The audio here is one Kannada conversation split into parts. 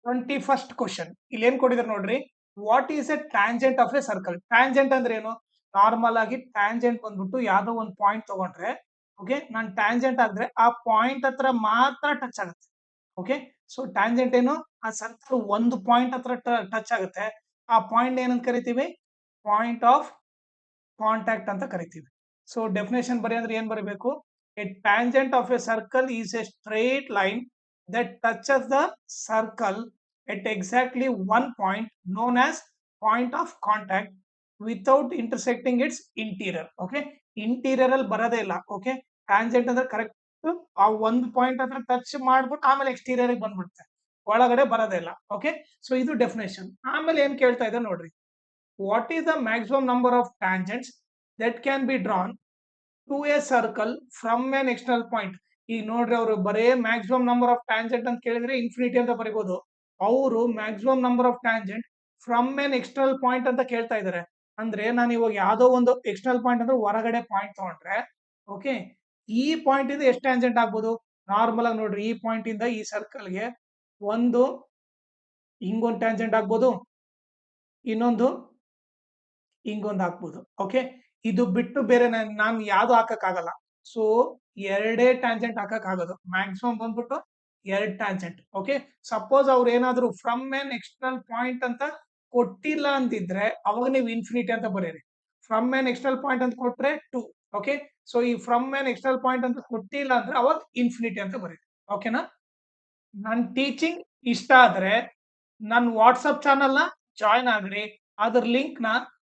21st ಕ್ವಶನ್ ಇಲ್ಲಿ ಏನ್ ಕೊಟ್ಟಿದ್ದಾರೆ ನೋಡ್ರಿ. What is A tangent of A circle? Tangent ಅಂದ್ರೆ ಏನು? ನಾರ್ಮಲ್ ಆಗಿ ಟ್ಯಾಂಜೆಂಟ್ ಬಂದ್ಬಿಟ್ಟು ಯಾವ್ದೋ ಒಂದು ಪಾಯಿಂಟ್ ತಗೊಂಡ್ರೆ, ಓಕೆ, ನಾನು ಟ್ಯಾಂಜೆಂಟ್ ಆದ್ರೆ ಆ ಪಾಯಿಂಟ್ ಹತ್ರ ಮಾತ್ರ ಟಚ್ ಆಗುತ್ತೆ. ಓಕೆ, ಸೊ ಟ್ಯಾಂಜೆಂಟ್ ಏನು? ಆ ಸರ್ಕಲ್ ಒಂದು ಪಾಯಿಂಟ್ ಹತ್ರ ಟಚ್ ಆಗುತ್ತೆ. ಆ ಪಾಯಿಂಟ್ ಏನಂತ ಕರಿತೀವಿ? ಪಾಯಿಂಟ್ ಆಫ್ ಕಾಂಟ್ಯಾಕ್ಟ್ ಅಂತ ಕರಿತೀವಿ. ಸೊ ಡೆಫಿನೇಷನ್ ಬರಿ ಅಂದ್ರೆ ಏನ್ ಬರೀಬೇಕು? A tangent of A circle is A straight line that touches the circle at exactly one point known as point of contact without intersecting its interior. Okay, interior ಅಲ್ಲಿ ಬರೋದೇ ಇಲ್ಲ. ಓಕೆ, ಟ್ಯಾಂಜೆಂಟ್ ಅಂದ್ರೆ ಕರೆಕ್ಟ್ ಆ ಒಂದು ಪಾಯಿಂಟ್ ಹತ್ರ ಟಚ್ ಮಾಡ್ಬಿಟ್ಟು ಆಮೇಲೆ ಎಕ್ಸ್ಟೀರಿಯರ್ ಬಂದ್ಬಿಡುತ್ತೆ, ಒಳಗಡೆ ಬರೋದೇ ಇಲ್ಲ. ಓಕೆ, ಸೊ ಇದು ಡೆಫಿನೇಷನ್. ಆಮೇಲೆ ಏನ್ ಕೇಳ್ತಾ ಇದೆ ನೋಡ್ರಿ. What is the maximum number of tangents that can be drawn to a circle from an external point? ಈಗ ನೋಡ್ರಿ, ಅವರು ಬರೇ ಮ್ಯಾಕ್ಸಿಮಮ್ ನಂಬರ್ ಆಫ್ ಟ್ಯಾಂಜೆಂಟ್ ಅಂತ ಕೇಳಿದ್ರೆ ಇನ್ಫಿನಿಟಿ ಅಂತ ಬರೀಬಹುದು. ಅವರು maximum number of tangent from an external point ಅಂತ ಕೇಳ್ತಾ ಇದ್ದಾರೆ. ಅಂದ್ರೆ ನಾನು ಇವಾಗ ಯಾವ್ದೋ ಒಂದು ಎಕ್ಸ್ಟರ್ನಲ್ ಪಾಯಿಂಟ್ ಅಂದ್ರೆ ಹೊರಗಡೆ ಪಾಯಿಂಟ್ ತಗೊಂಡ್ರೆ, ಓಕೆ, ಈ ಪಾಯಿಂಟ್ ಇಂದ ಎಷ್ಟು ಟ್ಯಾಂಜೆಂಟ್ ಆಗ್ಬೋದು? ನಾರ್ಮಲ್ ಆಗಿ ನೋಡ್ರಿ, ಈ ಪಾಯಿಂಟ್ ಇಂದ ಈ ಸರ್ಕಲ್ಗೆ ಒಂದು ಹಿಂಗೊಂದು ಟ್ಯಾಂಜೆಂಟ್ ಆಗ್ಬೋದು, ಇನ್ನೊಂದು ಹಿಂಗೊಂದು ಹಾಕ್ಬೋದು. ಓಕೆ, ಇದು ಬಿಟ್ಟು ಬೇರೆ ನಾನು ಯಾವ್ದು ಹಾಕಕ್ಕಾಗಲ್ಲ. ಸೊ ಎರಡೇ ಟ್ಯಾಂಜೆಂಟ್ ಹಾಕಕ್ ಆಗೋದು. ಮ್ಯಾಕ್ಸಿಮಮ್ ಬಂದ್ಬಿಟ್ಟು ಎರಡು ಟ್ಯಾಂಜೆಂಟ್. ಓಕೆ, ಸಪೋಸ್ ಅವ್ರು ಏನಾದ್ರು ಫ್ರಮ್ ಎನ್ ಎಕ್ಸ್ಟರ್ನಲ್ ಪಾಯಿಂಟ್ ಅಂತ ಕೊಟ್ಟಿಲ್ಲ ಅಂತಿದ್ರೆ ಅವಾಗ ನೀವು ಇನ್ಫಿನಿಟಿ ಅಂತ ಬರೀರಿ. ಫ್ರಮ್ ಎನ್ ಎಕ್ಸ್ಟರ್ನಲ್ ಪಾಯಿಂಟ್ ಅಂತ ಕೊಟ್ರೆ 2. ಓಕೆ, ಸೊ ಈ ಫ್ರಮ್ ಎನ್ ಎಕ್ಸ್ಟರ್ನಲ್ ಪಾಯಿಂಟ್ ಅಂತ ಕೊಟ್ಟಿಲ್ಲ ಅಂದ್ರೆ ಅವಾಗ ಇನ್ಫಿನಿಟಿ ಅಂತ ಬರೀರಿ. ಓಕೆನಾ? ನನ್ನ ಟೀಚಿಂಗ್ ಇಷ್ಟ ಆದ್ರೆ ನನ್ನ ವಾಟ್ಸಪ್ ಚಾನಲ್ ನ ಜಾಯ್ನ್ ಆಗ್ರಿ. ಅದ್ರ ಲಿಂಕ್ ನ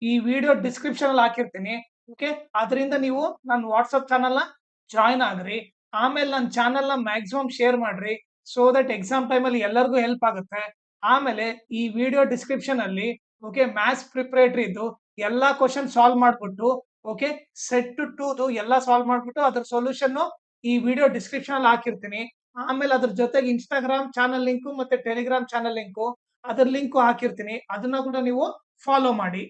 ಈ ವಿಡಿಯೋ ಡಿಸ್ಕ್ರಿಪ್ಷನ್ ಅಲ್ಲಿ ಹಾಕಿರ್ತೀನಿ. ಓಕೆ, ಅದರಿಂದ ನೀವು ನನ್ನ ವಾಟ್ಸಪ್ ಚಾನಲ್ ನ ಜಾಯ್ನ್ ಆಗ್ರಿ. ಆಮೇಲೆ ನನ್ನ ಚಾನಲ್ ನ ಮ್ಯಾಕ್ಸಿಮಮ್ ಶೇರ್ ಮಾಡ್ರಿ, ಸೋ ದಟ್ ಎಕ್ಸಾಮ್ ಟೈಮ್ ಅಲ್ಲಿ ಎಲ್ಲರಿಗೂ ಹೆಲ್ಪ್ ಆಗುತ್ತೆ. ಆಮೇಲೆ ಈ ವಿಡಿಯೋ ಡಿಸ್ಕ್ರಿಪ್ಷನ್ ಅಲ್ಲಿ, ಓಕೆ, ಮ್ಯಾಥ್ಸ್ ಪ್ರಿಪರೇಟರಿ ಇದು ಎಲ್ಲಾ ಕ್ವಶನ್ ಸಾಲ್ವ್ ಮಾಡ್ಬಿಟ್ಟು, ಓಕೆ, ಸೆಟ್ ಟು ಎಲ್ಲ ಸಾಲ್ವ್ ಮಾಡ್ಬಿಟ್ಟು ಅದ್ರ ಸೊಲ್ಯೂಷನ್ ಈ ವಿಡಿಯೋ ಡಿಸ್ಕ್ರಿಪ್ಷನ್ ಅಲ್ಲಿ ಹಾಕಿರ್ತೀನಿ. ಆಮೇಲೆ ಅದ್ರ ಜೊತೆಗೆ ಇನ್ಸ್ಟಾಗ್ರಾಮ್ ಚಾನಲ್ ಲಿಂಕು ಮತ್ತೆ ಟೆಲಿಗ್ರಾಮ್ ಚಾನಲ್ ಲಿಂಕು, ಅದ್ರ ಲಿಂಕು ಹಾಕಿರ್ತೀನಿ. ಅದನ್ನ ಕೂಡ ನೀವು ಫಾಲೋ ಮಾಡಿ.